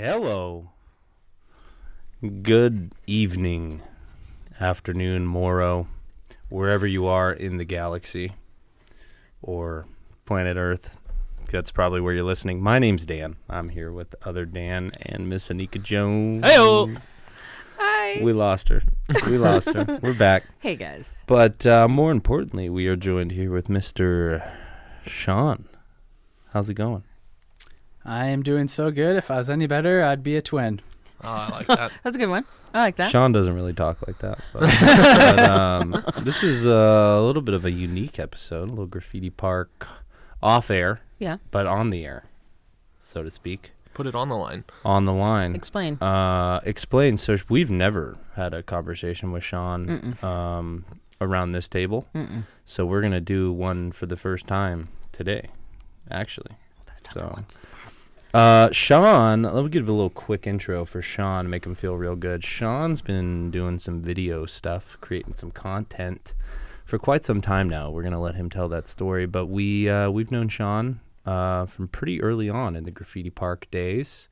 Hello. Good evening, afternoon, morrow, wherever you are in the galaxy or planet Earth. That's probably where you're listening. My name's Dan. I'm here with other Dan and Miss Anika Jones. Hey-o. Hi. We lost her. We're back. Hey, guys. But more importantly, we are joined here with Mr. Sean. How's it going? I am doing so good. If I was any better, I'd be a twin. Oh, I like that. That's a good one. I like that. Sean doesn't really talk like that. But this is a little bit of a unique episode, a little Graffiti Park off air, Yeah. but on the air, so to speak. Put it on the line. On the line. Explain. Explain. So we've never had a conversation with Sean around this table. Mm-mm. So we're going to do one for the first time today, actually. So, Sean, let me give a little quick intro for Sean to make him feel real good. Sean's been doing some video stuff, creating some content for quite some time now. We're going to let him tell that story. But we've known Sean from pretty early on in the Graffiti Park days,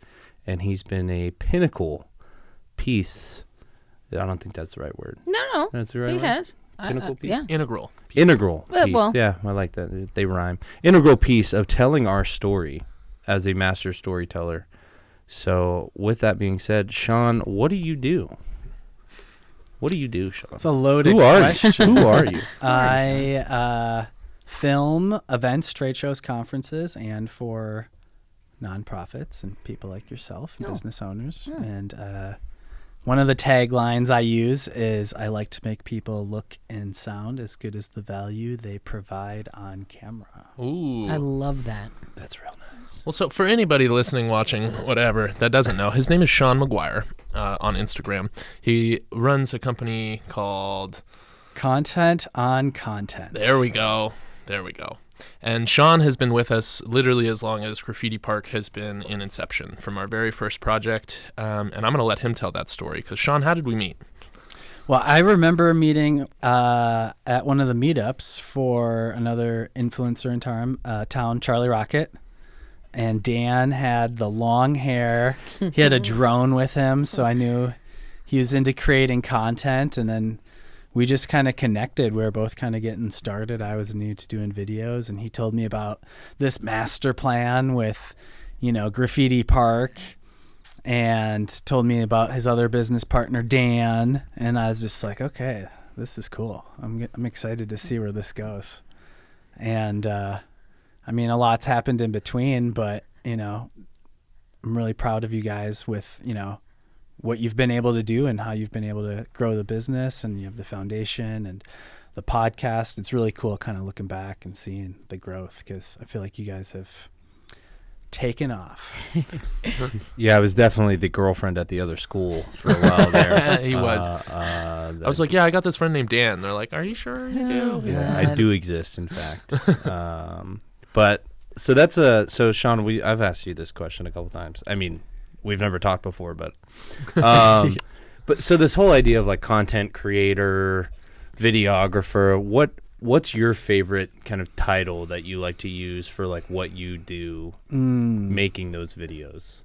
and he's been a pinnacle piece. I don't think that's the right word. No. That's the right He word? has. Pinnacle piece? Yeah. Integral. Integral Well, piece. well. Yeah, I like that. They rhyme. Integral piece of telling our story as a master storyteller. So with that being said, Sean, what do you do? What do you do, Sean? It's a loaded Who are question. you? Who are you? I film events, trade shows, conferences, and for nonprofits and people like yourself and business owners. Yeah. And one of the taglines I use is I like to make people look and sound as good as the value they provide on camera. Ooh. I love that. That's real nice. Well, so for anybody listening, watching, whatever, that doesn't know, his name is Sean McGuire on Instagram. He runs a company called... Content on content. There we go. And Sean has been with us literally as long as Graffiti Park has been in inception from our very first project. And I'm going to let him tell that story because, Sean, how did we meet? Well, I remember meeting at one of the meetups for another influencer in town, Charlie Rocket. And Dan had the long hair. He had a drone with him, so I knew he was into creating content. And then we just kind of connected. We were both kind of getting started. I was new to doing videos, and he told me about this master plan with, Graffiti Park, and told me about his other business partner, Dan. And I was just like, okay, this is cool. I'm excited to see where this goes. And, a lot's happened in between, but, I'm really proud of you guys with, what you've been able to do and how you've been able to grow the business, and you have the foundation and the podcast. It's really cool kind of looking back and seeing the growth, because I feel like you guys have taken off. Yeah, I was definitely the girlfriend at the other school for a while there. He was. I was like, yeah, I got this friend named Dan. They're like, are you sure you do? Yeah, I do exist, in fact. But so Sean, I've asked you this question a couple times. I mean, we've never talked before, but but so this whole idea of like content creator, videographer, what's your favorite kind of title that you like to use for like what you do, making those videos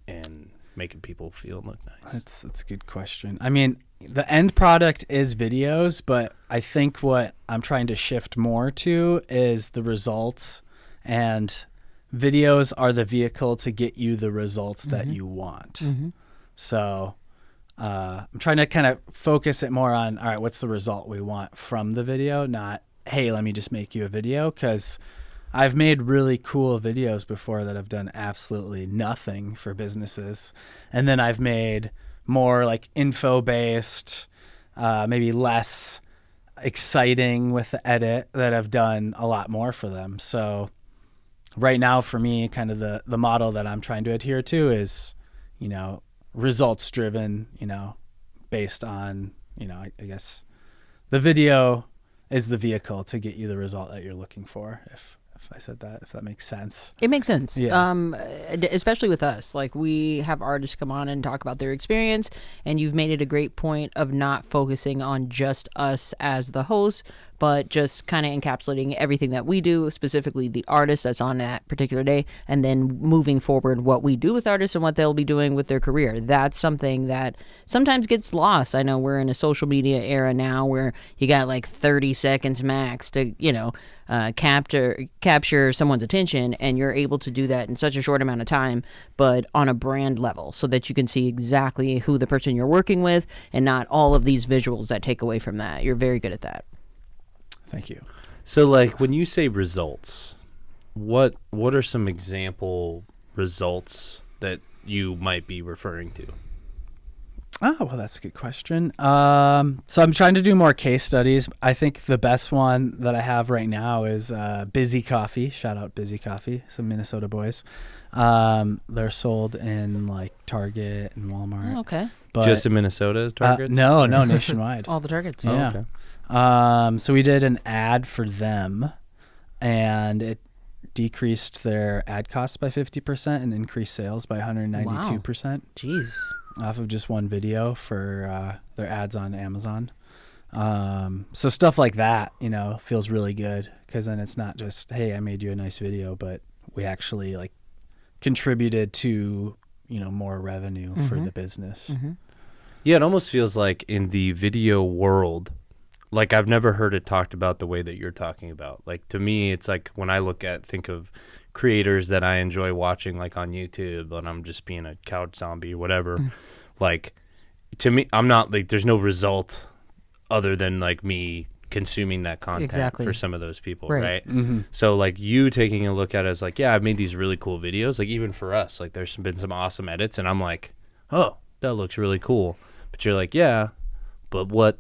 and making people feel and look nice? That's a good question. I mean, the end product is videos, but I think what I'm trying to shift more to is the results, and videos are the vehicle to get you the results that you want. Mm-hmm. So I'm trying to kind of focus it more on, all right, what's the result we want from the video, not, hey, let me just make you a video, because I've made really cool videos before that have done absolutely nothing for businesses. And then I've made more like info-based, maybe less exciting with the edit, that have done a lot more for them. So right now for me, kind of the model that I'm trying to adhere to is, results driven, based on, I guess the video is the vehicle to get you the result that you're looking for. If I said that, if that makes sense. It makes sense. Yeah. Especially with us. Like, we have artists come on and talk about their experience, and you've made it a great point of not focusing on just us as the host, but just kind of encapsulating everything that we do, specifically the artist that's on that particular day, and then moving forward what we do with artists and what they'll be doing with their career. That's something that sometimes gets lost. I know we're in a social media era now where you got like 30 seconds max to, capture someone's attention, and you're able to do that in such a short amount of time, but on a brand level, so that you can see exactly who the person you're working with and not all of these visuals that take away from that. You're very good at that. Thank you. So, like, when you say results, what are some example results that you might be referring to? Oh, well, that's a good question. So I'm trying to do more case studies. I think the best one that I have right now is Busy Coffee. Shout out Busy Coffee, some Minnesota boys. They're sold in like Target and Walmart. Oh, okay. But, just in Minnesota as Targets? No, nationwide. All the targets. Yeah. Oh, okay. So we did an ad for them, and it decreased their ad costs by 50% and increased sales by 192%. Jeez. Off of just one video for their ads on Amazon. So stuff like that, feels really good, because then it's not just, hey, I made you a nice video, but we actually like contributed to, more revenue for the business. Mm-hmm. Yeah, it almost feels like in the video world, like I've never heard it talked about the way that you're talking about. Like, to me, it's like when I think of creators that I enjoy watching, like on YouTube, and I'm just being a couch zombie or whatever, like, to me, I'm not like, there's no result other than like me consuming that content for some of those people, right? Mm-hmm. So like you taking a look at it as like, yeah, I've made these really cool videos, like even for us, like there's been some awesome edits, and I'm like, oh, that looks really cool. But you're like, yeah, but what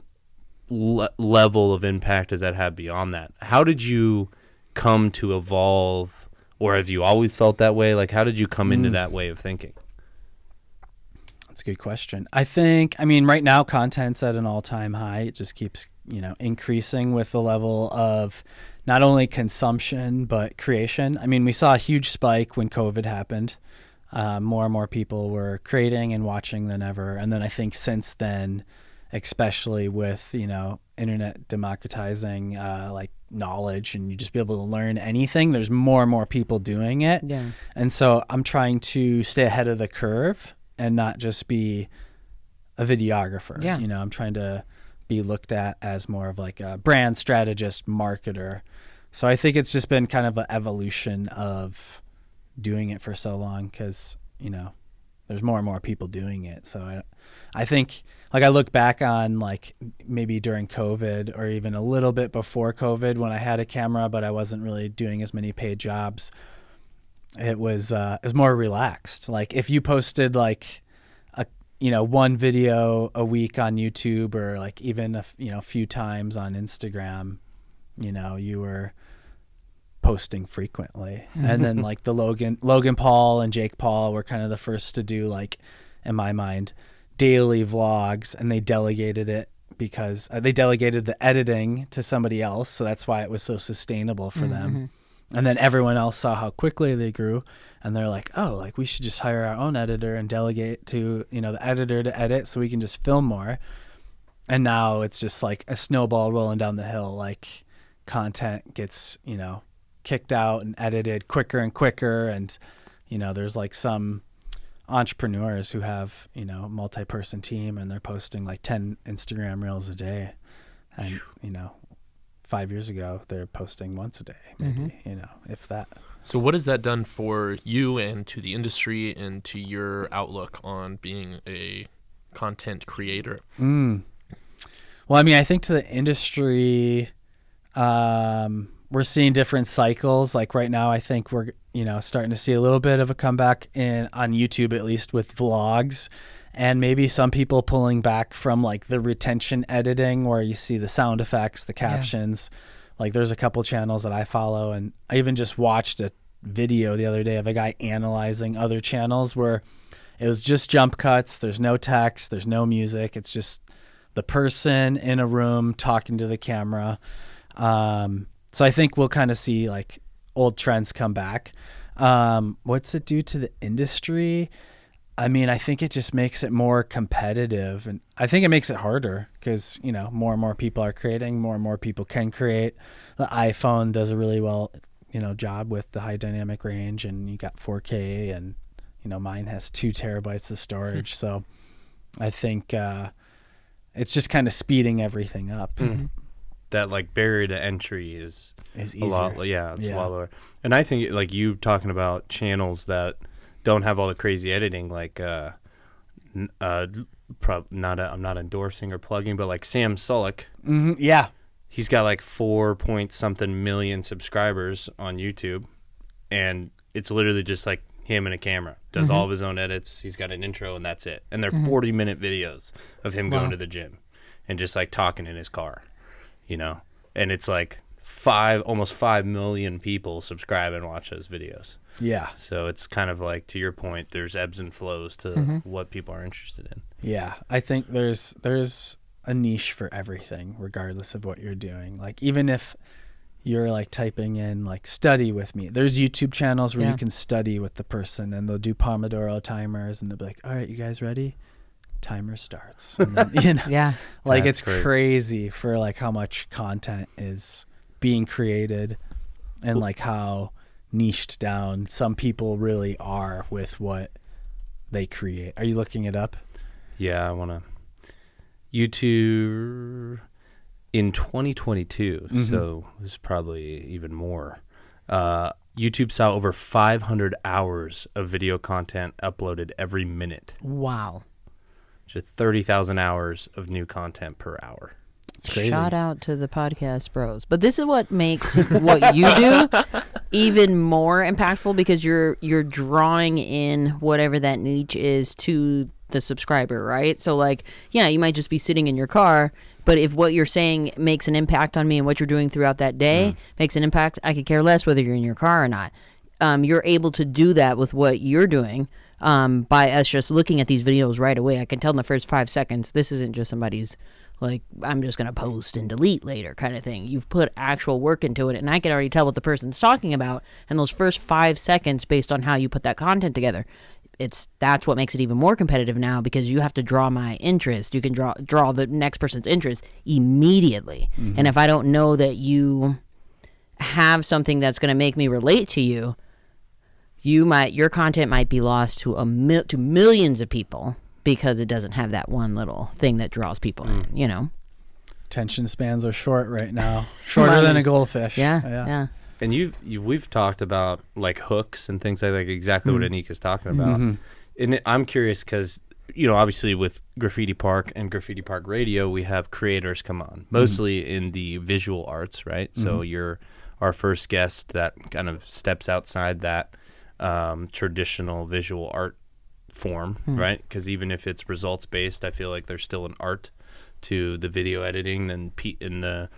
level of impact does that have beyond that? How did you come to evolve, or have you always felt that way? Like, how did you come into that way of thinking? That's a good question. Right now content's at an all-time high. It just keeps, increasing with the level of not only consumption, but creation. We saw a huge spike when COVID happened. More and more people were creating and watching than ever. And then I think since then, especially with, internet democratizing, like knowledge, and you just be able to learn anything, there's more and more people doing it. Yeah. And so I'm trying to stay ahead of the curve and not just be a videographer. Yeah. I'm trying to be looked at as more of like a brand strategist, marketer. So I think it's just been kind of an evolution of doing it for so long, because, there's more and more people doing it. So I think, like, I look back on like maybe during COVID or even a little bit before COVID, when I had a camera, but I wasn't really doing as many paid jobs. It was more relaxed. Like if you posted like one video a week on YouTube, or like even a few times on Instagram, you were posting frequently. And then like the Logan Paul and Jake Paul were kind of the first to do, like, in my mind, daily vlogs, and they delegated it because they delegated the editing to somebody else. So that's why it was so sustainable for them. And then everyone else saw how quickly they grew, and they're like, oh, like we should just hire our own editor and delegate to, the editor to edit so we can just film more. And now it's just like a snowball rolling down the hill. Like content gets, kicked out and edited quicker and quicker. And, there's like some entrepreneurs who have, a multi-person team, and they're posting like 10 Instagram reels a day. And, 5 years ago, they're posting once a day, maybe, if that. So what has that done for you and to the industry and to your outlook on being a content creator? Well, I think to the industry, we're seeing different cycles. Like right now, I think we're, starting to see a little bit of a comeback on YouTube, at least with vlogs. And maybe some people pulling back from like the retention editing, where you see the sound effects, the captions. Like there's a couple channels that I follow, and I even just watched a video the other day of a guy analyzing other channels where it was just jump cuts. There's no text, there's no music. It's just the person in a room talking to the camera. So I think we'll kind of see like old trends come back. What's it do to the industry? I mean, I think it just makes it more competitive, and I think it makes it harder because, more and more people are creating, more and more people can create. The iPhone does a really well, job with the high dynamic range, and you got 4K, and, mine has 2 terabytes of storage. So I think it's just kind of speeding everything up. That like barrier to entry is easier. A lot. Yeah, it's a lot lower. And I think like you talking about channels that don't have all the crazy editing, like I'm not endorsing or plugging, but like Sam Sulek. Yeah. He's got like 4 point something million subscribers on YouTube, and it's literally just like him and a camera. Does all of his own edits. He's got an intro, and that's it. And they're 40-minute videos of him going to the gym and just like talking in his car, And it's like almost 5 million people subscribe and watch those videos. Yeah. So it's kind of like, to your point, there's ebbs and flows to what people are interested in. Yeah. I think there's a niche for everything, regardless of what you're doing. Like, even if you're like typing in like study with me, there's YouTube channels where you can study with the person, and they'll do Pomodoro timers, and they'll be like, all right, you guys ready? Timer starts. And then, like, That's it's crazy for like how much content is being created, and like how niched down some people really are with what they create. Are you looking it up? Yeah, I want to. YouTube in 2022, so it's probably even more. YouTube saw over 500 hours of video content uploaded every minute. Wow. Just 30,000 hours of new content per hour. It's crazy. Shout out to the podcast bros. But this is what makes what you do even more impactful, because you're drawing in whatever that niche is to the subscriber, right? So like, you might just be sitting in your car, but if what you're saying makes an impact on me, and what you're doing throughout that day makes an impact, I could care less whether you're in your car or not. You're able to do that with what you're doing by us just looking at these videos right away. I can tell in the first 5 seconds, this isn't just somebody's like, I'm just going to post and delete later kind of thing. You've put actual work into it, and I can already tell what the person's talking about in those first 5 seconds based on how you put that content together. That's what makes it even more competitive now, because you have to draw my interest. You can draw the next person's interest immediately. And if I don't know that you have something that's going to make me relate to you, your content might be lost to millions of people, because it doesn't have that one little thing that draws people in, Attention spans are short right now. Shorter than a goldfish. Yeah. And we've talked about like hooks and things like exactly what Anika's talking about. And I'm curious because, obviously with Graffiti Park and Graffiti Park Radio, we have creators come on, mostly in the visual arts, right? So you're our first guest that kind of steps outside that traditional visual art form, right? Because even if it's results based, I feel like there's still an art to the video editing and in the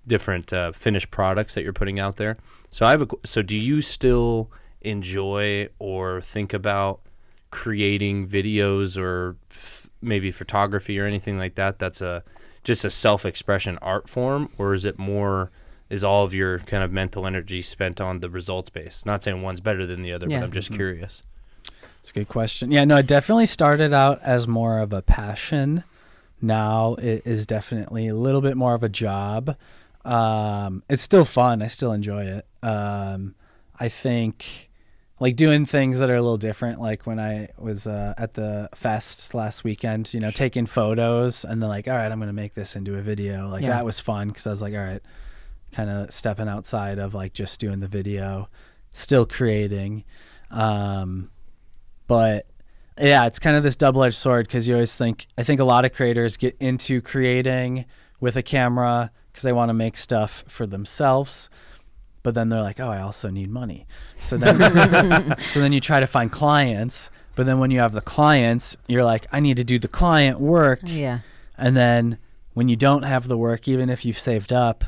different finished products that you're putting out there. So so do you still enjoy or think about creating videos or maybe photography or anything like that that's just a self-expression art form, or is all of your kind of mental energy spent on the results base? Not saying one's better than the other, but I'm just curious. It's a good question. Yeah, no, it definitely started out as more of a passion. Now it is definitely a little bit more of a job. It's still fun. I still enjoy it. I think like doing things that are a little different, like when I was at the fest last weekend, taking photos and then like, all right, I'm going to make this into a video. Like that was fun, because I was like, all right, kind of stepping outside of like just doing the video, still creating. But yeah, it's kind of this double-edged sword, because I think a lot of creators get into creating with a camera because they want to make stuff for themselves, but then they're like, oh, I also need money. So then you try to find clients, but then when you have the clients, you're like, I need to do the client work. Yeah. And then when you don't have the work, even if you've saved up,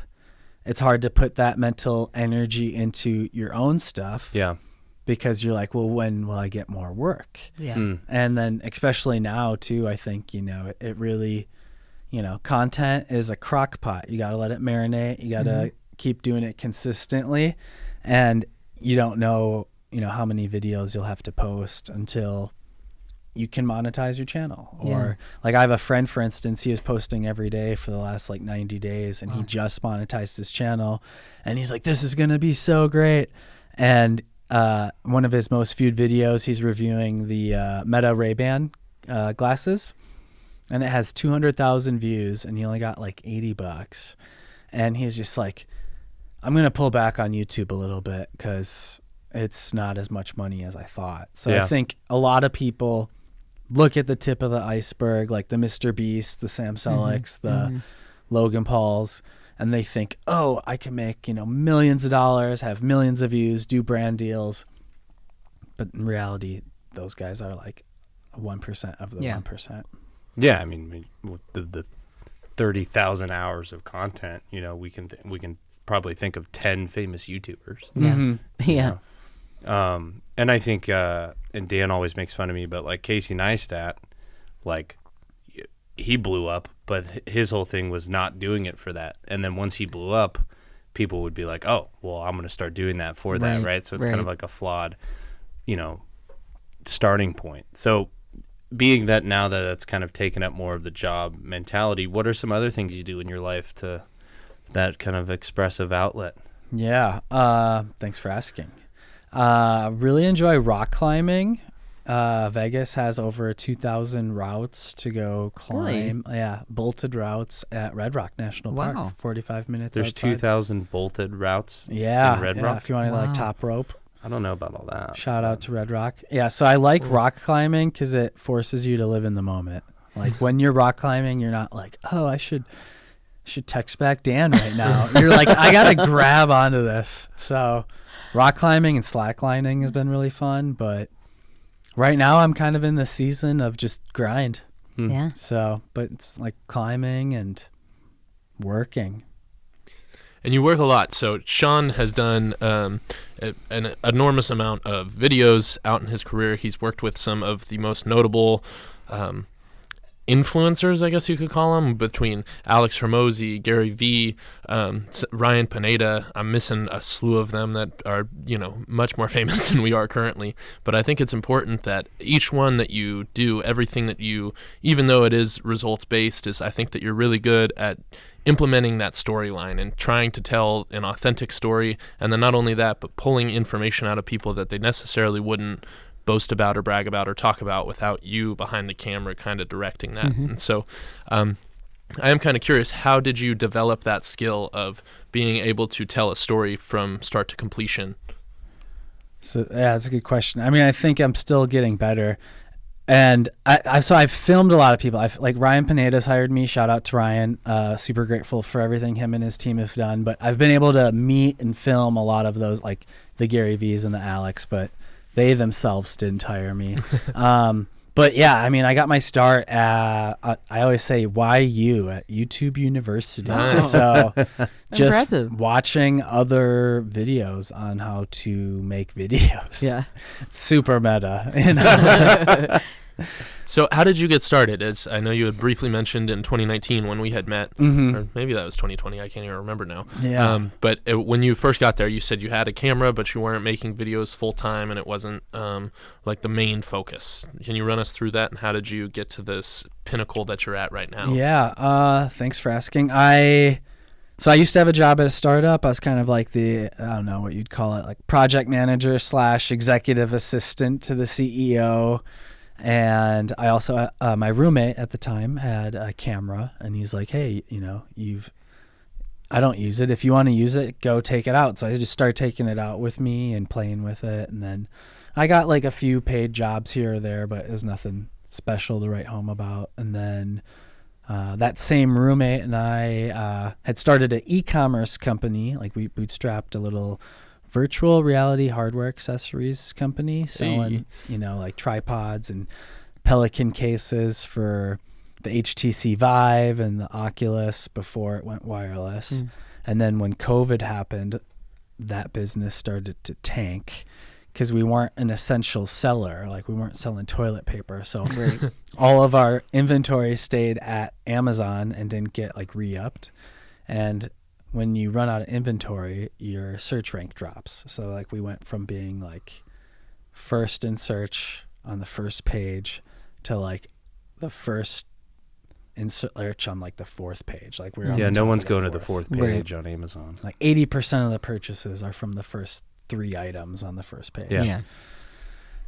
it's hard to put that mental energy into your own stuff. Yeah. Because you're like, well, when will I get more work? Yeah. And then especially now too, I think, it really, content is a crock pot. You got to let it marinate. You got to keep doing it consistently. And you don't know, how many videos you'll have to post until you can monetize your channel. Yeah. Or like I have a friend, for instance, he was posting every day for the last like 90 days and he just monetized his channel and he's like, this is going to be so great. And one of his most viewed videos, he's reviewing the Meta Ray-Ban glasses, and it has 200,000 views and he only got like $80. And he's just like, I'm going to pull back on YouTube a little bit because it's not as much money as I thought. So I think a lot of people look at the tip of the iceberg, like the Mr. Beast, the Sam Sellecks, the Logan Pauls, and they think, oh, I can make, millions of dollars, have millions of views, do brand deals. But in reality, those guys are like 1% of the 1%. Yeah, I mean, with the 30,000 hours of content, we can probably think of 10 famous YouTubers. Yeah. And I think, and Dan always makes fun of me, but like Casey Neistat, like he blew up, but his whole thing was not doing it for that. And then once he blew up, people would be like, oh, well, I'm going to start doing that for that, right? So it's kind of like a flawed, starting point. So being that now that it's kind of taken up more of the job mentality, what are some other things you do in your life to that kind of expressive outlet? Yeah. Thanks for asking. Really enjoy rock climbing. Vegas has over 2,000 routes to go climb. Really? Yeah, bolted routes at Red Rock National Park. 45 minutes There's outside. 2,000 bolted routes in Red Rock? If you want to like top rope. I don't know about all that. Shout out to Red Rock. Yeah, so I like rock climbing because it forces you to live in the moment. Like when you're rock climbing, you're not like, oh, I should text back Dan right now. You're like, I got to grab onto this. So rock climbing and slacklining has been really fun, but right now I'm kind of in the season of just grind. Yeah. So, but it's like climbing and working. And you work a lot. So Sean has done an enormous amount of videos out in his career. He's worked with some of the most notable influencers, I guess you could call them, between Alex Hormozy, Gary Vee, Ryan Pineda. I'm missing a slew of them that are, much more famous than we are currently. But I think it's important that each one that you do, everything that you, even though it is results-based, I think that you're really good at implementing that storyline and trying to tell an authentic story. And then not only that, but pulling information out of people that they necessarily wouldn't boast about or brag about or talk about without you behind the camera kind of directing that. And so I am kind of curious, how did you develop that skill of being able to tell a story from start to completion? So yeah, that's a good question. I mean, I think I'm still getting better. And I've filmed a lot of people. Like Ryan Pineda's hired me. Shout out to Ryan. Super grateful for everything him and his team have done. But I've been able to meet and film a lot of those, like the Gary V's and the Alex, but they themselves didn't hire me. But yeah, I mean, I got my start at, I always say, YU at YouTube University. Nice. So just Impressive. watching other videos on how to make videos. Yeah. Super meta. So how did you get started? As I know you had briefly mentioned in 2019 when we had met, or maybe that was 2020, I can't even remember now. Yeah. But when you first got there, you said you had a camera, but you weren't making videos full time, and it wasn't like the main focus. Can you run us through that, and how did you get to this pinnacle that you're at right now? Yeah. Thanks for asking. So I used to have a job at a startup. I was kind of like I don't know what you'd call it, like project manager / executive assistant to the CEO. And I also, my roommate at the time had a camera, and he's like, hey, I don't use it. If you want to use it, go take it out. So I just started taking it out with me and playing with it. And then I got like a few paid jobs here or there, but it was nothing special to write home about. And then that same roommate and I had started an e-commerce company. Like we bootstrapped a little virtual reality hardware accessories company selling, like tripods and Pelican cases for the HTC Vive and the Oculus before it went wireless. And then when COVID happened, that business started to tank because we weren't an essential seller. Like we weren't selling toilet paper. So all of our inventory stayed at Amazon and didn't get like re-upped. And when you run out of inventory, your search rank drops. So like we went from being like first in search on the first page to like the first search on like the 4th page. Like we're on Yeah, the no top one's of going to the fourth. 4th page on Amazon. Like 80% of the purchases are from the first 3 items on the first page. Yeah.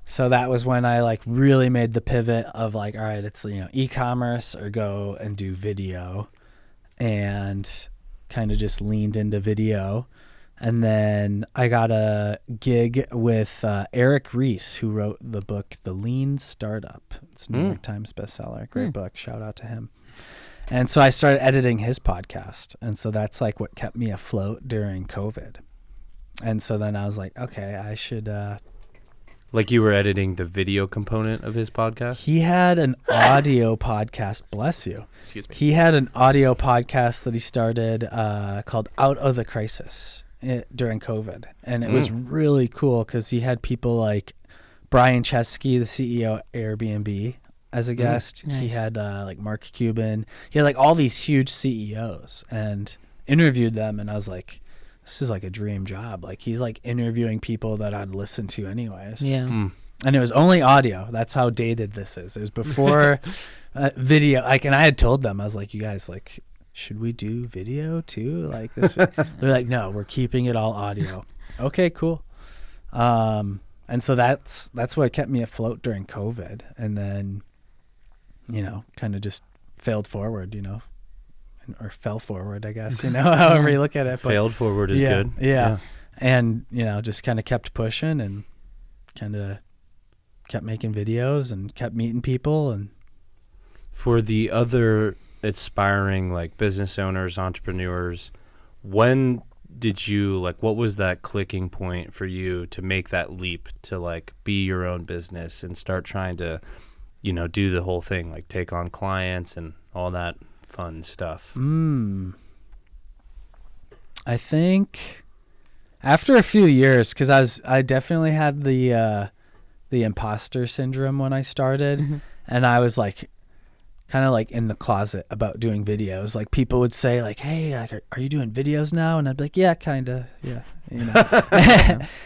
So that was when I like really made the pivot of like, all right, it's, you know, e-commerce or go and do video, and kind of just leaned into video. And then I got a gig with Eric Ries, who wrote the book, The Lean Startup. It's a New York Times bestseller. Great book. Shout out to him. And so I started editing his podcast. And so that's like what kept me afloat during COVID. And so then I was like, okay, I should... Like you were editing the video component of his podcast? He had an audio podcast, bless you. Excuse me. He had an audio podcast that he started called Out of the Crisis during COVID. And it was really cool because he had people like Brian Chesky, the CEO of Airbnb, as a guest. Nice. He had like Mark Cuban. He had like all these huge CEOs and interviewed them. And I was like, this is like a dream job. Like he's like interviewing people that I'd listen to anyways. Yeah. And it was only audio. That's how dated this is. It was before video. Like, and I had told them, I was like, you guys, like, should we do video too? Like this? They're like, no, we're keeping it all audio. Okay, cool. And so that's what kept me afloat during COVID. And then, you know, kind of just failed forward, you know. Or fell forward, I guess, you know, however you look at it. But Failed forward is good. Yeah. And, you know, just kind of kept pushing and kind of kept making videos and kept meeting people. And For the other aspiring like business owners, entrepreneurs, when did you like, what was that clicking point for you to make that leap to like be your own business and start trying to, you know, do the whole thing, like take on clients and all that fun stuff? I think after a few years, because I definitely had the imposter syndrome when I started, and I was like kind of like in the closet about doing videos. Like people would say like, hey, like, are you doing videos now? And I'd be like, yeah, kind of, yeah, you know.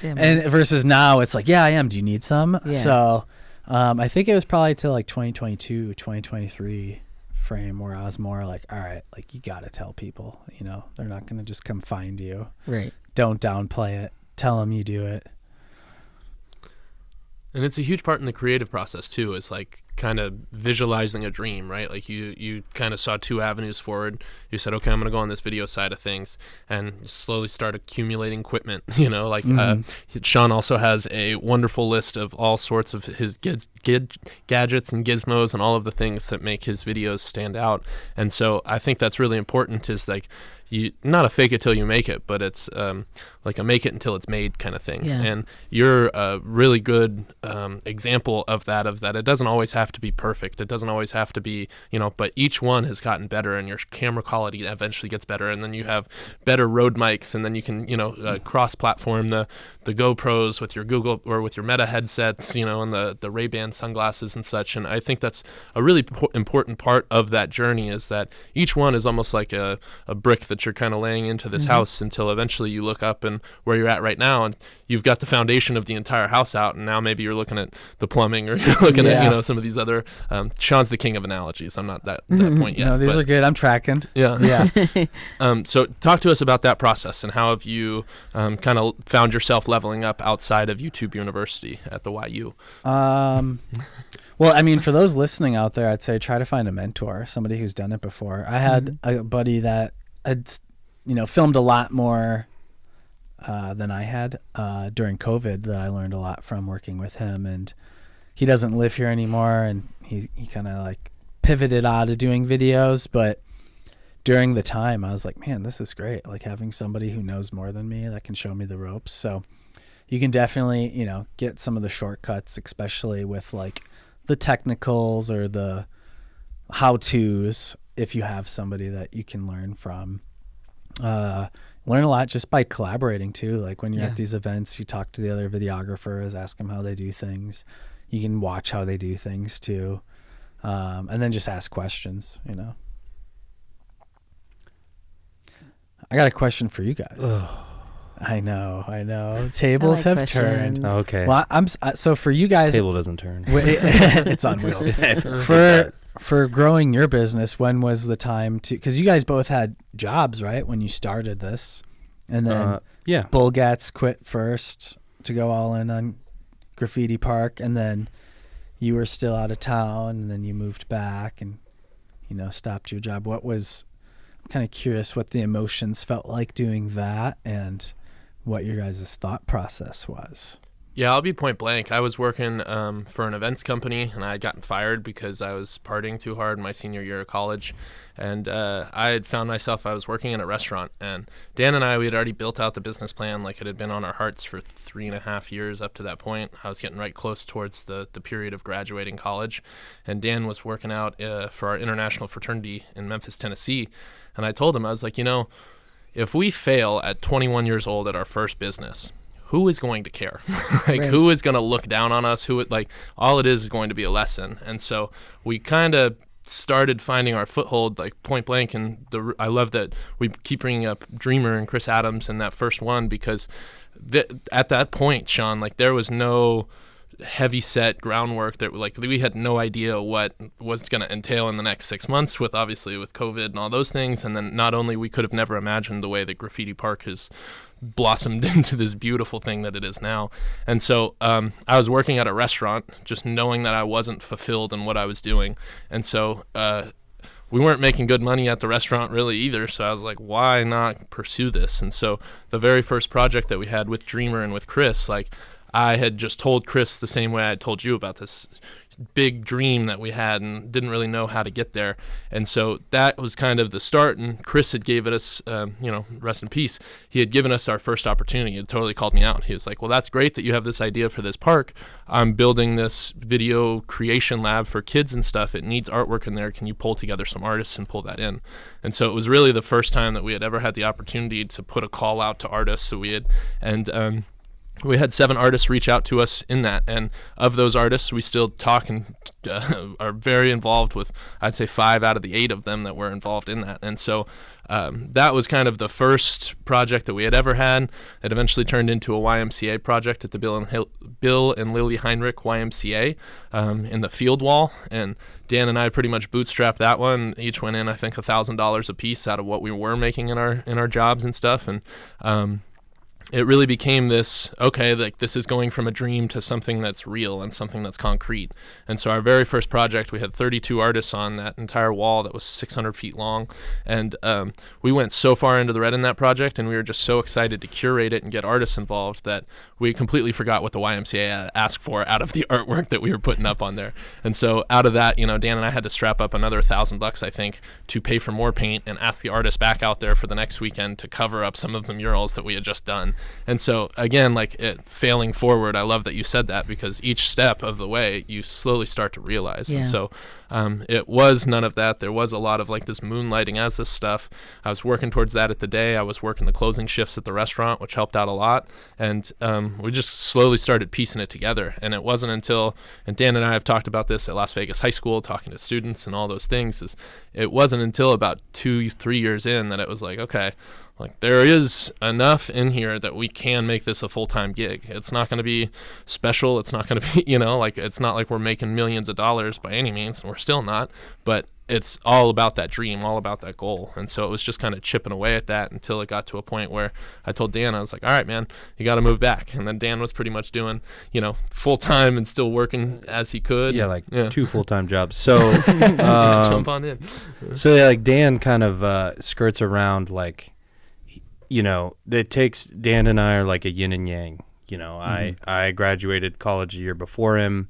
And versus now it's like, yeah, I am. Do you need some? Yeah. So I think it was probably till like 2022, 2023 frame where I was more like, all right, like you got to tell people, you know, they're not going to just come find you. Right. Don't downplay it. Tell them you do it. And it's a huge part in the creative process too, is like kind of visualizing a dream, right? Like you kind of saw 2 avenues forward. You said, okay, I'm going to go on this video side of things, and you slowly start accumulating equipment, you know, like Sean also has a wonderful list of all sorts of his gadgets and gizmos and all of the things that make his videos stand out. And so I think that's really important, is like, you not a fake it till you make it, but it's like a make it until it's made kind of thing. Yeah. And you're a really good example of that it doesn't always have to be perfect. It doesn't always have to be, you know, but each one has gotten better, and your camera quality eventually gets better, and then you have better Rode mics, and then you can, you know, cross-platform the GoPros with your Google or with your Meta headsets, you know, and the Ray-Ban sunglasses and such. And I think that's a really important part of that journey, is that each one is almost like a brick that you're kind of laying into this house until eventually you look up and where you're at right now, and you've got the foundation of the entire house out, and now maybe you're looking at the plumbing, or you're looking at, you know, some of these other Sean's the king of analogies. I'm not that point yet. No, these are good. I'm tracking. Yeah. Yeah. So talk to us about that process, and how have you kind of found yourself leveling up outside of YouTube University at the YU? Well, I mean, for those listening out there, I'd say try to find a mentor, somebody who's done it before. I had a buddy that had, you know, filmed a lot more than I had during COVID, that I learned a lot from working with him. And he doesn't live here anymore, and he kind of like pivoted out of doing videos. But during the time, I was like, man, this is great. Like having somebody who knows more than me that can show me the ropes. So you can definitely, you know, get some of the shortcuts, especially with like the technicals or the how-tos, if you have somebody that you can learn from. Learn a lot just by collaborating too. Like when you're at these events, you talk to the other videographers, ask them how they do things. You can watch how they do things too. And then just ask questions, you know. I got a question for you guys. I know. Tables have turned. Okay. Well, so for you guys, Table doesn't turn. it's on wheels. For growing your business, when was the time to? Because you guys both had jobs, right, when you started this, and then Bulgats quit first to go all in on Graffiti Park, and then you were still out of town, and then you moved back and stopped your job. I'm kind of curious what the emotions felt like doing that, and what your guys' thought process was. Yeah, I'll be point blank. I was working for an events company, and I had gotten fired because I was partying too hard my senior year of college. And I had found myself, I was working in a restaurant. And Dan and we had already built out the business plan like it had been on our hearts for 3.5 years up to that point. I was getting right close towards the period of graduating college. And Dan was working out for our international fraternity in Memphis, Tennessee. And I told him, I was like, if we fail at 21 years old at our first business, who is going to care? Right. Who is going to look down on us? All it is going to be a lesson. And so we kind of started finding our foothold, like point blank. And I love that we keep bringing up Dreamer and Chris Adams in that first one, because at that point, Sean, there was no heavy set groundwork that we had no idea what was going to entail in the next 6 months with COVID and all those things. And then not only we could have never imagined the way that Graffiti Park has blossomed into this beautiful thing that it is now. And so I was working at a restaurant just knowing that I wasn't fulfilled in what I was doing. And so we weren't making good money at the restaurant really either. So I was like, why not pursue this? And so the very first project that we had with Dreamer and with Chris, I had just told Chris the same way I had told you about this big dream that we had and didn't really know how to get there. And so that was kind of the start. And Chris had given us, rest in peace, he had given us our first opportunity. He had totally called me out. He was like, well, that's great that you have this idea for this park. I'm building this video creation lab for kids and stuff. It needs artwork in there. Can you pull together some artists and pull that in? And so it was really the first time that we had ever had the opportunity to put a call out to artists. So we had 7 artists reach out to us in that, and of those artists, we still talk and are very involved with, I'd say 5 out of the 8 of them that were involved in that. And so that was kind of the first project that we had ever had. It eventually turned into a YMCA project at the Bill and Lily Heinrich YMCA in the field wall, and Dan and I pretty much bootstrapped that one. Each went in, I think, $1,000 a piece out of what we were making in our jobs and stuff, and it really became this, this is going from a dream to something that's real and something that's concrete. And so our very first project, we had 32 artists on that entire wall that was 600 feet long. And we went so far into the red in that project, and we were just so excited to curate it and get artists involved that we completely forgot what the YMCA asked for out of the artwork that we were putting up on there. And so out of that, Dan and I had to strap up another $1,000, I think, to pay for more paint and ask the artists back out there for the next weekend to cover up some of the murals that we had just done. And so again, failing forward, I love that you said that, because each step of the way you slowly start to realize. Yeah. And so it was none of that. There was a lot of this moonlighting as this stuff. I was working towards that at the day. I was working the closing shifts at the restaurant, which helped out a lot. And we just slowly started piecing it together. And it wasn't until, and Dan and I have talked about this at Las Vegas High School, talking to students and all those things, it wasn't until about 2-3 years in that it was okay, there is enough in here that we can make this a full-time gig. It's not going to be special. It's not going to be, it's not like we're making millions of dollars by any means, and we're still not, but it's all about that dream, all about that goal. And so it was just kind of chipping away at that until it got to a point where I told Dan, I was like, all right, man, you got to move back. And then Dan was pretty much doing, full-time and still working as he could. Yeah, 2 full-time jobs. So jump on in. So Dan kind of skirts around it takes, Dan and I are like a yin and yang. I graduated college a year before him,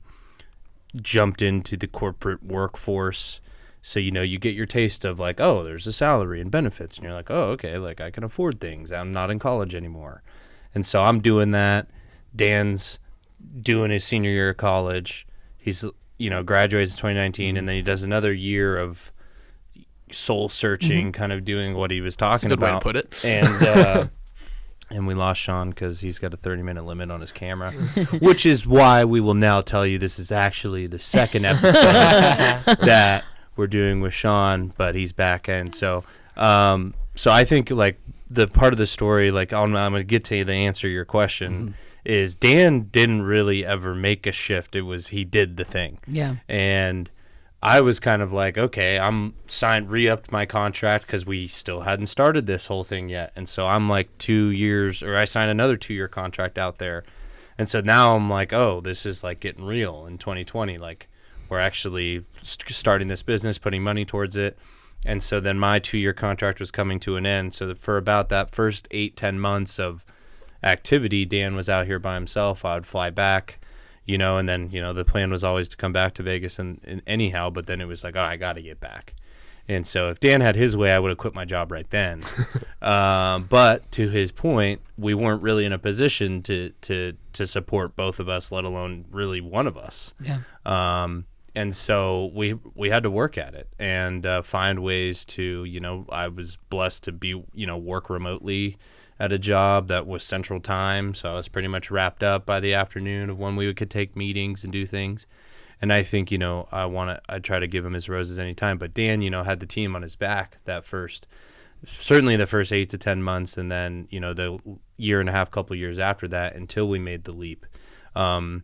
jumped into the corporate workforce. So, you get your taste of there's a salary and benefits. And you're like, oh, okay, I can afford things. I'm not in college anymore. And so I'm doing that. Dan's doing his senior year of college. He's, graduates in 2019, and then he does another year of soul searching, kind of doing what he was talking about. That's a good way to put it. And we lost Sean because he's got a 30-minute limit on his camera, which is why we will now tell you this is actually the second episode that we're doing with Sean, but he's back. And so I think the part of the story, like I'm going to get to the answer to your question, is Dan didn't really ever make a shift. It was he did the thing. Yeah. And I was kind of like, okay, I'm re-upped my contract because we still hadn't started this whole thing yet. And so I'm like 2 years, or I signed another 2-year contract out there. And so now I'm like, oh, this is like getting real in 2020. Like we're actually starting this business, putting money towards it. And so then my 2-year contract was coming to an end. So that for about that first 8-10 months of activity, Dan was out here by himself. I would fly back, and then, the plan was always to come back to Vegas and anyhow, but then it was like, oh, I got to get back. And so if Dan had his way, I would have quit my job right then. But to his point, we weren't really in a position to support both of us, let alone really one of us. Yeah. And so we had to work at it and find ways to, I was blessed to be, work remotely at a job that was Central Time. So I was pretty much wrapped up by the afternoon of when we could take meetings and do things. And I think, I try to give him his roses anytime. But Dan, had the team on his back certainly the first 8 to 10 months. And then, the year and a half, couple years after that, until we made the leap. And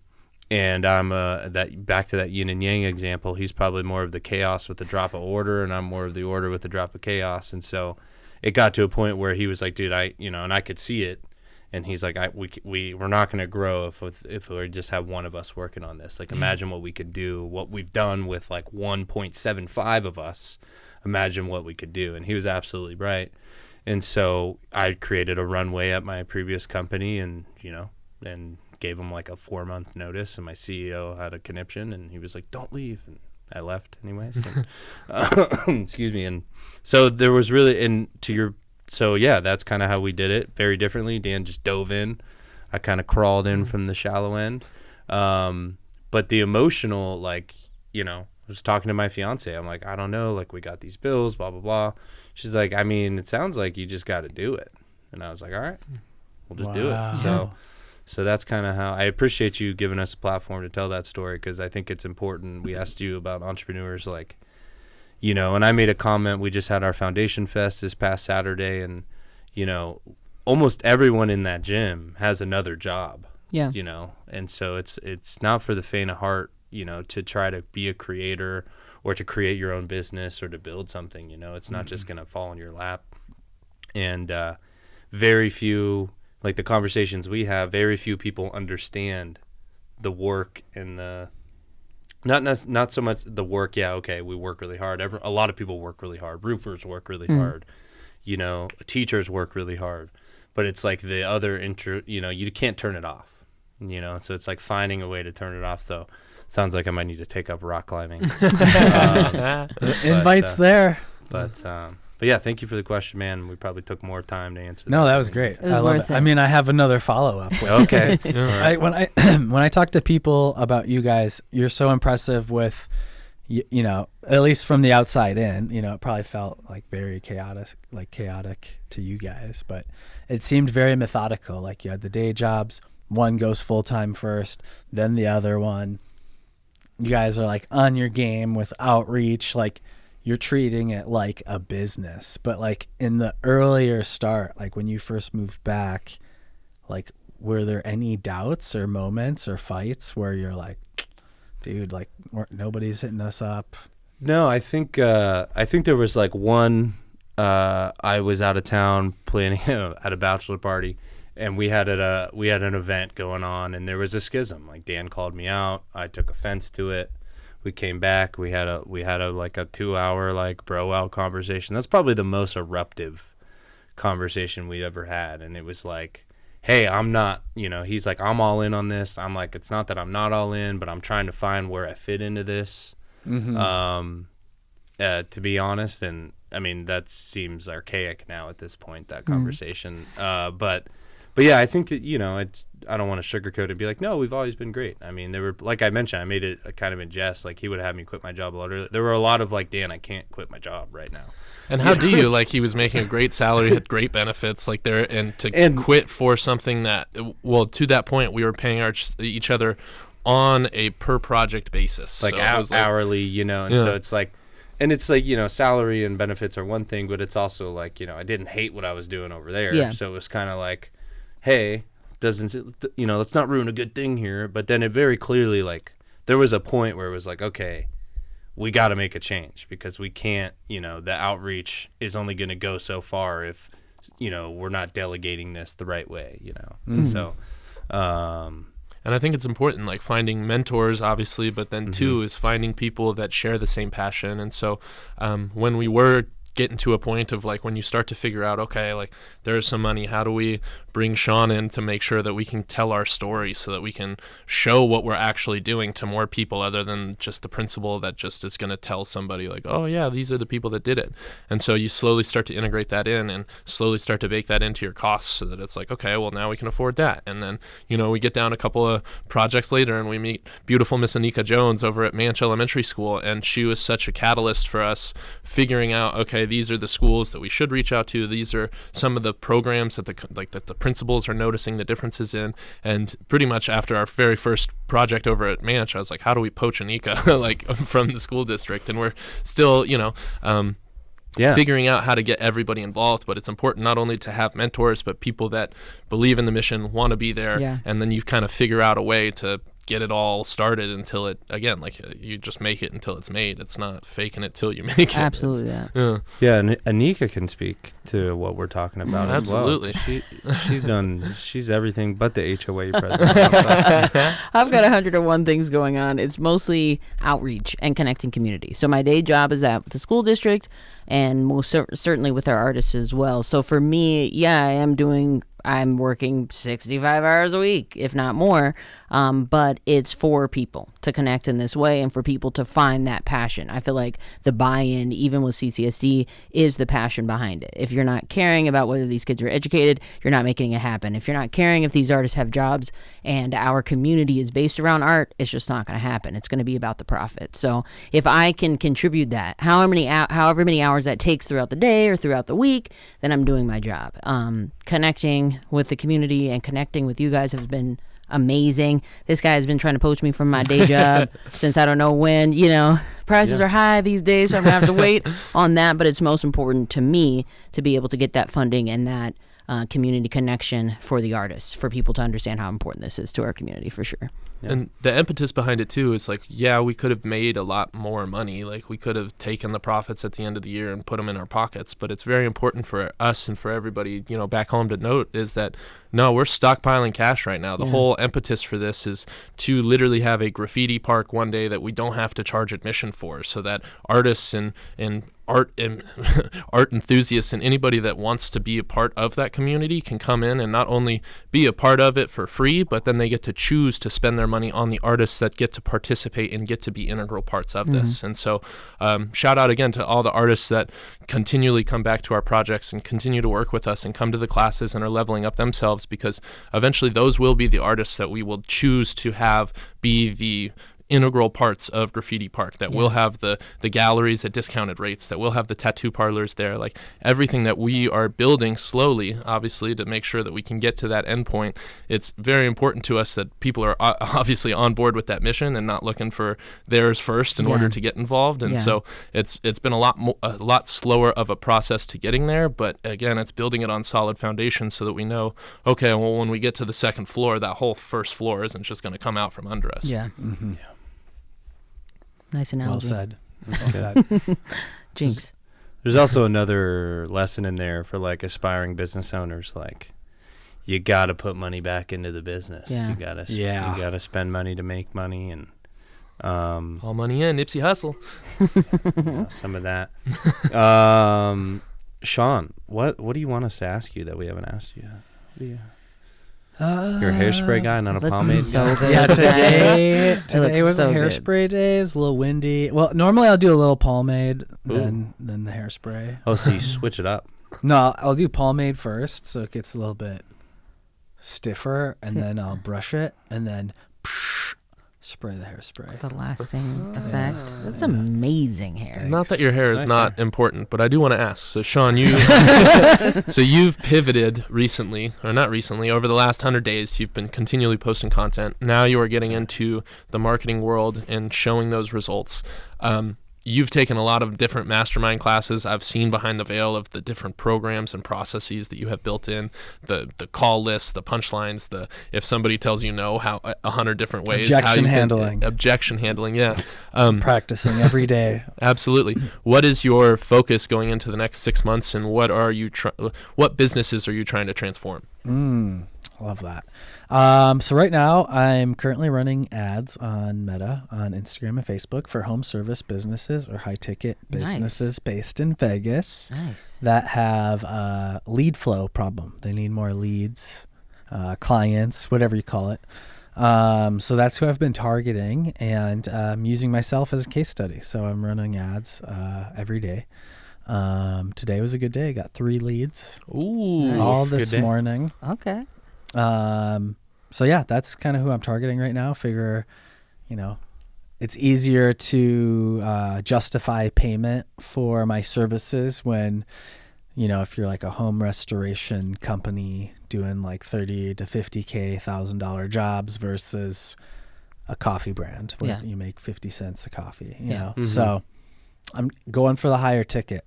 I'm back to that yin and yang example. He's probably more of the chaos with the drop of order, and I'm more of the order with the drop of chaos. And so it got to a point where he was like, dude, and I could see it. And he's like, we're not going to grow if we just have one of us working on this. Like, imagine what we could do, what we've done with like 1.75 of us. Imagine what we could do. And he was absolutely right. And so I created a runway at my previous company and gave him like a 4-month notice. And my CEO had a conniption and he was like, don't leave. And I left anyways. And, excuse me. And so there was really, so yeah, that's kind of how we did it. Very differently. Dan just dove in. I kind of crawled in from the shallow end. But the emotional, I was talking to my fiance. I'm like, I don't know. Like, we got these bills, blah, blah, blah. She's like, it sounds like you just got to do it. And I was like, all right, we'll just do it. So that's kind of how I appreciate you giving us a platform to tell that story, because I think it's important. We asked you about entrepreneurs, and I made a comment. We just had our Foundation Fest this past Saturday, and, almost everyone in that gym has another job. Yeah. And so it's not for the faint of heart, to try to be a creator or to create your own business or to build something. It's not just going to fall in your lap. And very few, like the conversations we have, very few people understand the work and not so much the work. Yeah, okay, we work really hard. A lot of people work really hard. Roofers work really hard. Teachers work really hard. But it's like the other you can't turn it off. So it's like finding a way to turn it off. So sounds like I might need to take up rock climbing. Invites there. But yeah, thank you for the question, man. We probably took more time to answer. No, that was great. I love it. I mean, I have another follow-up. Okay. When I talk to people about you guys, you're so impressive with, at least from the outside in, it probably felt like very chaotic to you guys, but it seemed very methodical. Like you had the day jobs, one goes full-time first, then the other one. You guys are like on your game with outreach, like you're treating it like a business. But like in the earlier start, like when you first moved back, like were there any doubts or moments or fights where you're like, dude, like nobody's hitting us up? No, I think there was like one. I was out of town planning at a bachelor party, and we had an event going on, and there was a schism. Like Dan called me out, I took offense to it. We came back. We had a like a 2-hour like bro out conversation. That's probably the most eruptive conversation we ever had, and it was like, hey, I'm not, he's like, I'm all in on this. I'm like, it's not that I'm not all in, but I'm trying to find where I fit into this. To be honest. And I mean, that seems archaic now at this point, that conversation. But yeah, I think that, I don't want to sugarcoat it and be like, no, we've always been great. I mean, there were, like I mentioned, I made it kind of in jest. Like he would have had me quit my job a lot earlier. There were a lot of like, Dan, I can't quit my job right now. And how do you, like, he was making a great salary, had great benefits, like there, and quit for something that, well, to that point, we were paying each other on a per project basis, like, so hourly, and so it's like, and it's like, salary and benefits are one thing, but it's also like, I didn't hate what I was doing over there. Yeah. So it was kind of like, hey, let's not ruin a good thing here. But then it very clearly, like, there was a point where it was like, okay, we got to make a change because we can't, the outreach is only going to go so far if, we're not delegating this the right way, And so, and I think it's important, like finding mentors, obviously, but then too is finding people that share the same passion. And so when we were getting to a point of like when you start to figure out, okay, like there's some money, how do we bring Sean in to make sure that we can tell our story so that we can show what we're actually doing to more people other than just the principal that just is going to tell somebody like, oh yeah, these are the people that did it. And so you slowly start to integrate that in and slowly start to bake that into your costs so that it's like, okay, well now we can afford that. And then, we get down a couple of projects later and we meet beautiful Miss Anika Jones over at Manch Elementary School, and she was such a catalyst for us figuring out, okay, these are the schools that we should reach out to. These are some of the programs that the principals are noticing the differences in. And pretty much after our very first project over at Manch, I was like, how do we poach Anika like from the school district? And we're still, figuring out how to get everybody involved. But it's important not only to have mentors, but people that believe in the mission, want to be there. Yeah. And then you kind of figure out a way to get it all started until it, again, like you just make it until it's made. It's not faking it till you make it. Absolutely. Yeah, and Anika can speak to what we're talking about as Absolutely. Well. She's everything but the HOA president. I've got 101 things going on. It's mostly outreach and connecting community. So my day job is at the school district and most certainly with our artists as well. So for me, I'm working 65 hours a week, if not more, but it's for people to connect in this way and for people to find that passion. I feel like the buy-in, even with CCSD, is the passion behind it. If you're not caring about whether these kids are educated, you're not making it happen. If you're not caring if these artists have jobs and our community is based around art, it's just not going to happen. It's going to be about the profit. So if I can contribute that, however many hours that takes throughout the day or throughout the week, then I'm doing my job. Connecting with the community and connecting with you guys has been amazing. This guy has been trying to poach me from my day job since I don't know when. Prices are high these days, so I'm going to have to wait on that. But it's most important to me to be able to get that funding and that community connection for the artists, for people to understand how important this is to our community, for sure. Yeah. And the impetus behind it too is like, yeah, we could have made a lot more money. Like we could have taken the profits at the end of the year and put them in our pockets. But it's very important for us and for everybody, back home to note is that no, we're stockpiling cash right now. The whole impetus for this is to literally have a graffiti park one day that we don't have to charge admission for, so that artists and art enthusiasts and anybody that wants to be a part of that community can come in and not only be a part of it for free, but then they get to choose to spend their money on the artists that get to participate and get to be integral parts of this. And so shout out again to all the artists that continually come back to our projects and continue to work with us and come to the classes and are leveling up themselves, because eventually those will be the artists that we will choose to have be the integral parts of Graffiti Park, that will have the galleries at discounted rates, that will have the tattoo parlors there, like everything that we are building slowly, obviously, to make sure that we can get to that end point. It's very important to us that people are obviously on board with that mission and not looking for theirs first in order to get involved. And so it's been a lot slower of a process to getting there, but again, it's building it on solid foundation so that we know, okay, well, when we get to the second floor, that whole first floor isn't just going to come out from under us. Nice analogy. Well said. Jinx. There's also another lesson in there for like aspiring business owners. Like, you got to put money back into the business. You got to spend money to make money, and all money in, Nipsey Hussle. Some of that. Sean, what do you want us to ask you that we haven't asked you? What do you? You're a hairspray guy, not a pomade guy. Yeah, today was a hairspray day. It's a little windy. Well, normally I'll do a little pomade, then the hairspray. Oh, so you switch it up? No, I'll do pomade first, so it gets a little bit stiffer, and then I'll brush it, and then spray the hairspray. The lasting effect. That's amazing hair. Thanks. Not that your hair is not important, but I do want to ask. So, Sean, so you've pivoted recently, or not recently, over the last 100 days, you've been continually posting content. Now you are getting into the marketing world and showing those results. you've taken a lot of different mastermind classes. I've seen behind the veil of the different programs and processes that you have built in, the call lists, the punchlines, the if somebody tells you no, how 100 different ways. Objection handling. Objection handling, yeah. Practicing every day. Absolutely. What is your focus going into the next 6 months, and what are you what businesses are you trying to transform? Love that. So right now I'm currently running ads on Meta, on Instagram and Facebook for home service businesses or high ticket businesses based in Vegas that have a lead flow problem. They need more leads, clients, whatever you call it. So that's who I've been targeting, and I'm using myself as a case study. So I'm running ads every day. Today was a good day. Got 3 leads. Ooh, all this morning. Okay. So yeah, that's kind of who I'm targeting right now. Figure, it's easier to justify payment for my services when, if you're like a home restoration company doing like $30,000 to $50,000, $1,000 jobs versus a coffee brand where you make 50 cents a coffee, you know? Mm-hmm. So I'm going for the higher ticket.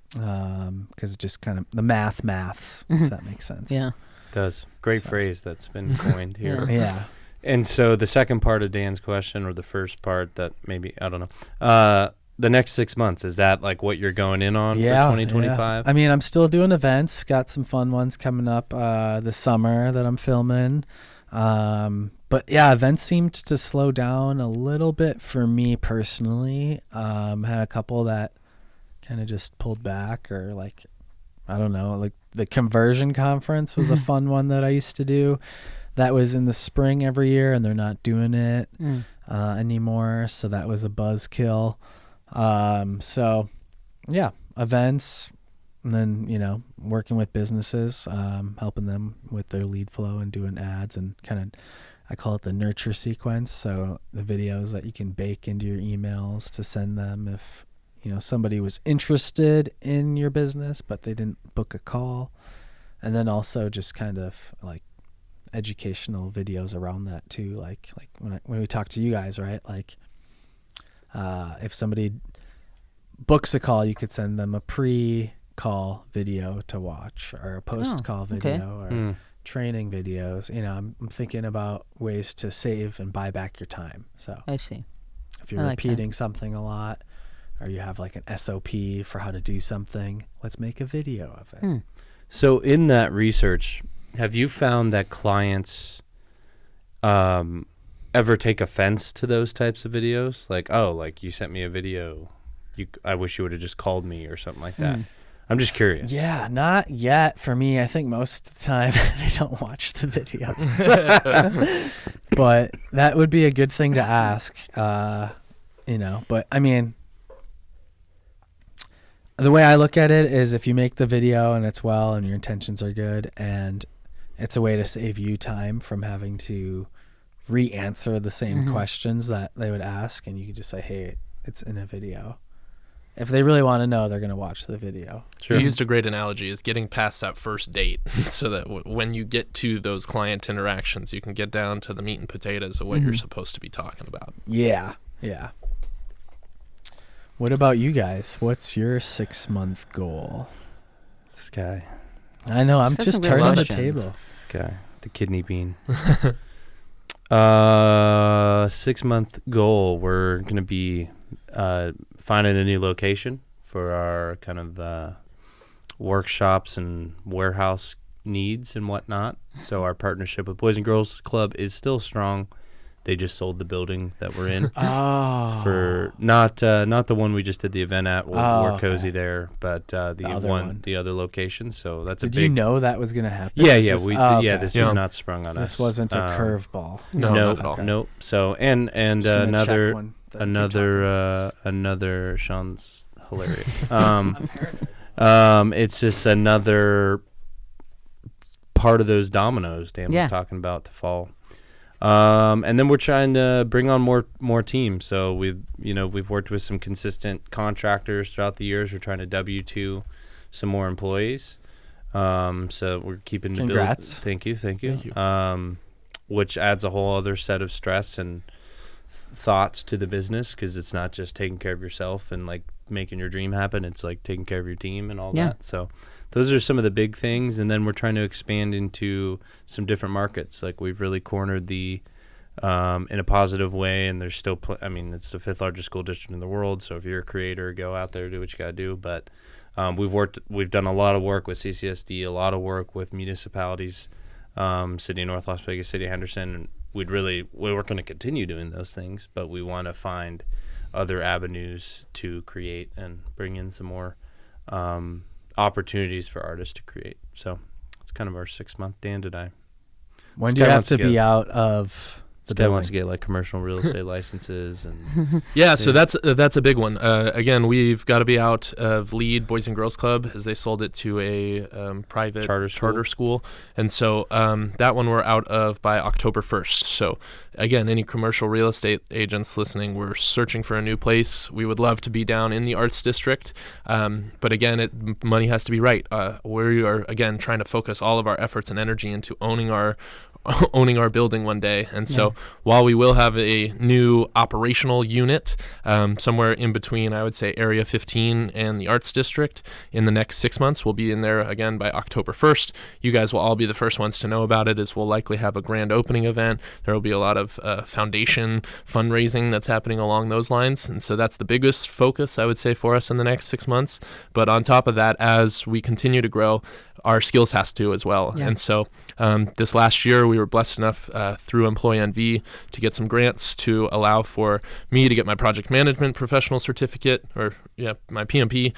Because it's just kind of the maths, if that makes sense. Yeah. It does. Great phrase that's been coined here. Yeah. And so the second part of Dan's question, or the first part that maybe, I don't know, the next 6 months, is that like what you're going in on for 2025? Yeah. I mean, I'm still doing events. Got some fun ones coming up this summer that I'm filming. But yeah, events seemed to slow down a little bit for me personally. Had a couple that kind of just pulled back, or like, I don't know, like the conversion conference was a fun one that I used to do. That was in the spring every year, and they're not doing it anymore. So that was a buzzkill. So yeah, events, and then, working with businesses, helping them with their lead flow and doing ads, and kind of, I call it the nurture sequence. So the videos that you can bake into your emails to send them if, somebody was interested in your business, but they didn't book a call. And then also just kind of like educational videos around that too. Like when we talk to you guys, right? Like, if somebody books a call, you could send them a pre-call video to watch, or a post-call video, or training videos. I'm thinking about ways to save and buy back your time. So I see. If you're repeating something a lot, or you have like an SOP for how to do something, let's make a video of it. So in that research, have you found that clients ever take offense to those types of videos? Like, oh, like you sent me a video, I wish you would have just called me, or something like that. I'm just curious. Yeah, not yet for me. I think most of the time they don't watch the video. But that would be a good thing to ask, but I mean, the way I look at it is, if you make the video and it's well and your intentions are good, and it's a way to save you time from having to re-answer the same questions that they would ask, and you can just say, hey, it's in a video. If they really want to know, they're going to watch the video. Sure. You used a great analogy, is getting past that first date so that when you get to those client interactions, you can get down to the meat and potatoes of what you're supposed to be talking about. Yeah. What about you guys? What's your 6-month goal? This guy. I know, I'm just turning the table. This guy, the kidney bean. 6-month goal, we're going to be finding a new location for our kind of workshops and warehouse needs and whatnot. So our partnership with Boys and Girls Club is still strong. They just sold the building that we're in for not the one we just did the event at. We're cozy there, but the other location. So that's Did you know that was going to happen? Yeah. This was not sprung on us. This wasn't a curveball. No, not at all. Nope. So and another Sean's hilarious. It's just another part of those dominoes Dan was talking about to fall. And then we're trying to bring on more teams. So we've worked with some consistent contractors throughout the years. We're trying to W-2 some more employees. So we're keeping the Congrats. Thank you. Which adds a whole other set of stress and thoughts to the business, because it's not just taking care of yourself and like making your dream happen. It's like taking care of your team and all that. So those are some of the big things. And then we're trying to expand into some different markets. Like we've really cornered the in a positive way, and there's still it's the 5th largest school district in the world, so if you're a creator, go out there, do what you got to do. But we've done a lot of work with CCSD, a lot of work with municipalities, City of North Las Vegas, City of Henderson, and we were going to continue doing those things, but we want to find other avenues to create and bring in some more opportunities for artists to create. So it's kind of our 6-month. Dan, when do you have to be out of the guy wants to get like commercial real estate licenses and so that's a big one. Again, we've got to be out of Lead Boys and Girls Club, as they sold it to a private charter school, and so that one we're out of by October 1st. So again, any commercial real estate agents listening, we're searching for a new place. We would love to be down in the Arts District, but again, money has to be right. We are again trying to focus all of our efforts and energy into owning our building one day. And so while we will have a new operational unit somewhere in between, I would say, Area 15 and the Arts District in the next 6 months, we'll be in there again by October 1st. You guys will all be the first ones to know about it, as we'll likely have a grand opening event. There will be a lot of foundation fundraising that's happening along those lines. And so that's the biggest focus, I would say, for us in the next 6 months. But on top of that, as we continue to grow, our skills has to as well. Yeah. And so this last year, we were blessed enough through Employee NV to get some grants to allow for me to get my project management professional certificate, or my PMP.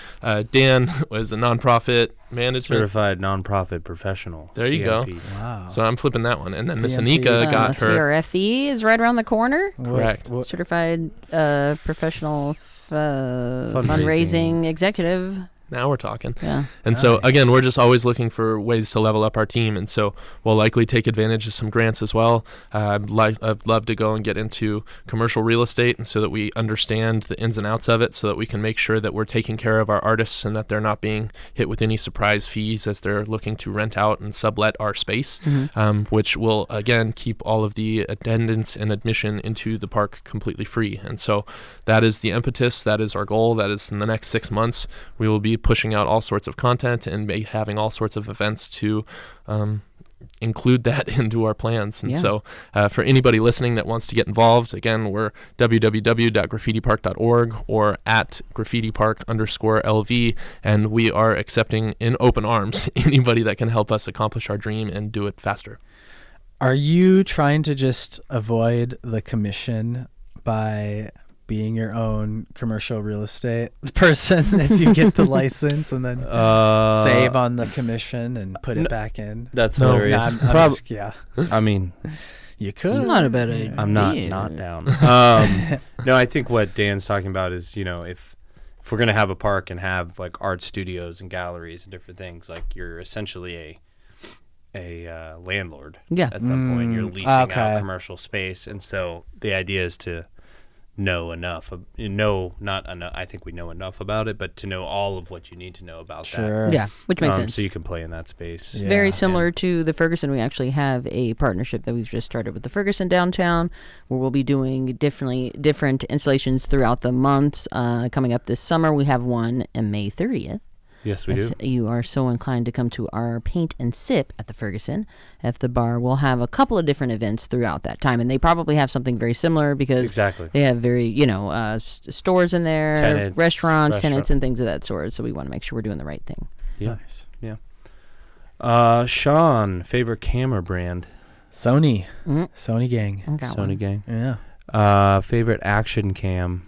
Dan was a nonprofit management certified nonprofit professional. There you CMP. go. Wow. So I'm flipping that one. And then Miss Anika got her CRFE is right around the corner. Correct. Certified professional fundraising executive. Now we're talking. Yeah. And so, again, we're just always looking for ways to level up our team. And so we'll likely take advantage of some grants as well. I'd love to go and get into commercial real estate, and so that we understand the ins and outs of it, so that we can make sure that we're taking care of our artists and that they're not being hit with any surprise fees as they're looking to rent out and sublet our space, which will, again, keep all of the attendance and admission into the park completely free. And so that is the impetus. That is our goal. That is in the next 6 months, we will be pushing out all sorts of content and having all sorts of events to include that into our plans. And so for anybody listening that wants to get involved, again, we're www.graffitipark.org or at graffitipark_LV, and we are accepting in open arms anybody that can help us accomplish our dream and do it faster. Are you trying to just avoid the commission by being your own commercial real estate person if you get the license, and then save on the commission and put it back in? That's hilarious. I mean, you could. It's not a bad idea. I'm not down. No, I think what Dan's talking about is, if we're gonna have a park and have like art studios and galleries and different things, like you're essentially a landlord. Yeah. At some point, you're leasing out commercial space, and so the idea is to know enough. I think we know enough about it, but to know all of what you need to know about that. Yeah, which makes sense. So you can play in that space. Yeah. Very similar to the Ferguson. We actually have a partnership that we've just started with the Ferguson downtown, where we'll be doing different installations throughout the months. Coming up this summer, we have one on May 30th. Yes, we do. If you are so inclined to come to our paint and sip at the Ferguson, at the bar, we'll have a couple of different events throughout that time, and they probably have something very similar because they have very, stores in there, restaurants, tenants, and things of that sort. So we want to make sure we're doing the right thing. Yeah. Nice. Yeah. Sean, favorite camera brand? Sony. Sony gang. Sony gang. Yeah. Favorite action cam?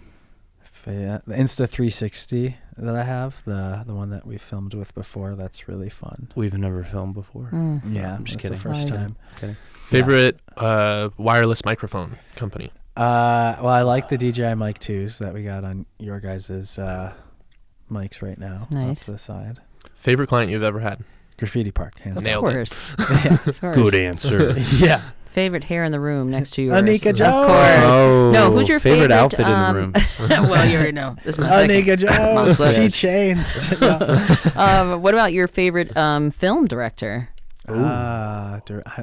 The Insta360 that I have, the one that we filmed with before. That's really fun. We've never filmed before. Yeah, I'm just kidding. The first time. Kidding. Favorite wireless microphone company? Well, I like the DJI Mic 2s that we got on your guys' mics right now. Off to the side. Favorite client you've ever had? Graffiti Park. Hands Nailed it. Of course. Good answer. Yeah. Favorite hair in the room next to yours. Anika Jones. Of course. Oh, no, who's your favorite outfit in the room? Well, you already know. This is my Anika Jones. She changed. What about your favorite film director? I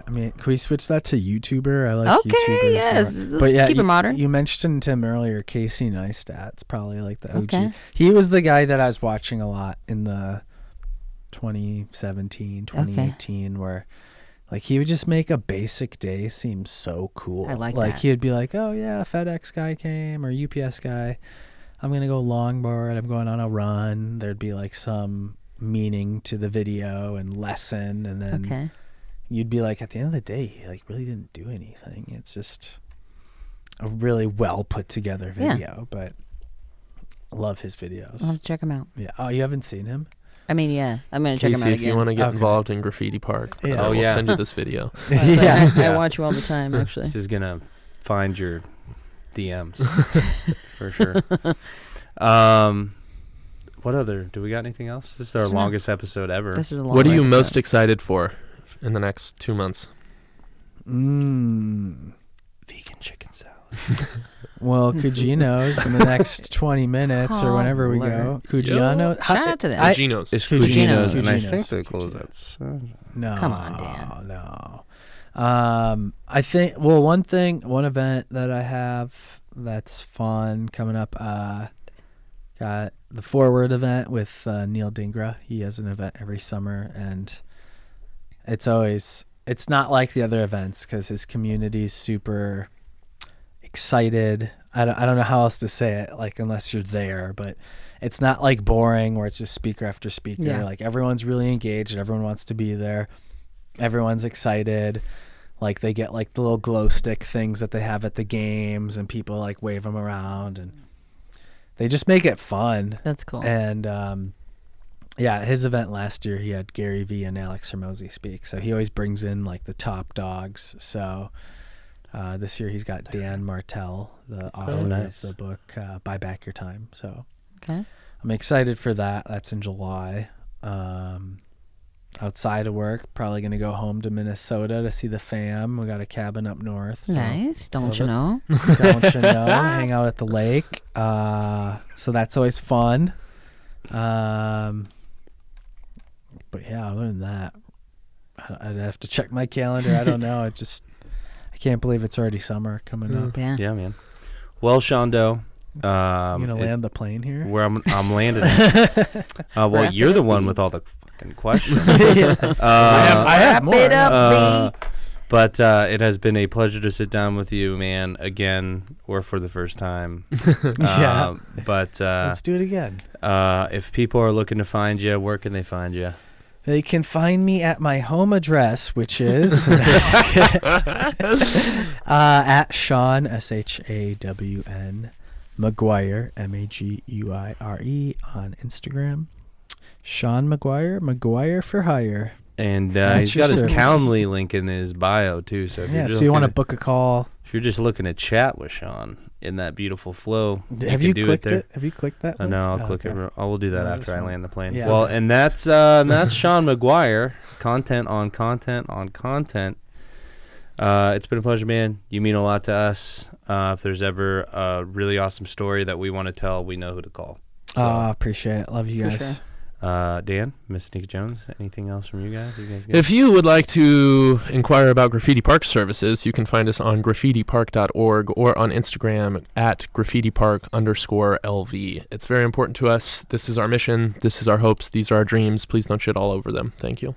mean, can we switch that to YouTuber? I like Okay, YouTubers yes. more. Let's But yeah, keep it modern. You mentioned him earlier, Casey Neistat's probably like the OG. Okay. He was the guy that I was watching a lot in the 2017, 2018, where like he would just make a basic day seem so cool. I like Like that. he'd be like, oh yeah, FedEx guy came or UPS guy. I'm going to go longboard. I'm going on a run. There'd be like some meaning to the video and lesson. And then you'd be like, at the end of the day, he like really didn't do anything. It's just a really well put together video, but I love his videos. I'll have to check him out. Yeah. Oh, you haven't seen him? I mean, yeah, I'm going to check him out Casey, again. if you want to get Okay. involved in Graffiti Park, Yeah. I will send you this video. Yeah. I watch you all the time, actually. This is gonna find your DMs for sure. What other? Do we got anything else? This is our longest episode ever. This is a long What are you episode. most excited for in the next 2 months? Vegan chicken salad. Well, Cugino's in the next 20 minutes or whenever we Lord. go. Cugiano. Shout out to them. Gino's. It's Cugino's. Cugino's, and I Cugino's. think they close at 7. No. Come on, Dan. No. I think, well, one event that I have that's fun coming up, got the Forward event with Neil Dingra. He has an event every summer, and it's not like the other events because his community's super excited. I don't know how else to say it, like, unless you're there, but it's not like boring where it's just speaker after speaker. Yeah. Like, everyone's really engaged. Everyone wants to be there. Everyone's excited. Like, they get like the little glow stick things that they have at the games, and people like wave them around, and they just make it fun. That's cool. And yeah, his event last year, he had Gary Vee and Alex Hormozi speak. So he always brings in like the top dogs. So this year he's got Dan Martell, the author of the book Buy Back Your Time. So I'm excited for that. That's in July. Outside of work, probably going to go home to Minnesota to see the fam. We got a cabin up north. So Nice. Don't you know? don't you know? Hang out at the lake. So that's always fun. But yeah, other than that, I'd have to check my calendar. I don't know. I can't believe it's already summer coming up. Yeah. Yeah, man. Well, Shondo, You gonna land the plane here? where I'm landing. Well, Wrap you're it the up, one B. with all the fucking questions. I have more. it up, But it has been a pleasure to sit down with you, man, again, or for the first time. Yeah. But Let's do it again. if people are looking to find you, where can they find you? They can find me at my home address, which is at Sean SHAWN McGuire MAGUIRE on Instagram. Sean McGuire for hire. And That's he's your got his service. Calendly link in his bio, too. So if Yeah, you're just so you want to looking book a call? if you're just looking to chat with Sean in that beautiful flow, Have you you can do clicked it there. it? Have you clicked that? I know. I'll link? click Okay. it. I will do that No, after that's I fine. land the plane. Yeah. Well, and that's Sean McGuire. Content on content on content. It's been a pleasure, man. You mean a lot to us. If there's ever a really awesome story that we want to tell, we know who to call. So, Appreciate it. Love you For guys. sure. Dan, Miss Nika Jones, anything else from you guys? Good? If you would like to inquire about Graffiti Park services, you can find us on graffitipark.org or on Instagram at graffitipark_LV. It's very important to us. This is our mission. This is our hopes. These are our dreams. Please don't shit all over them. Thank you.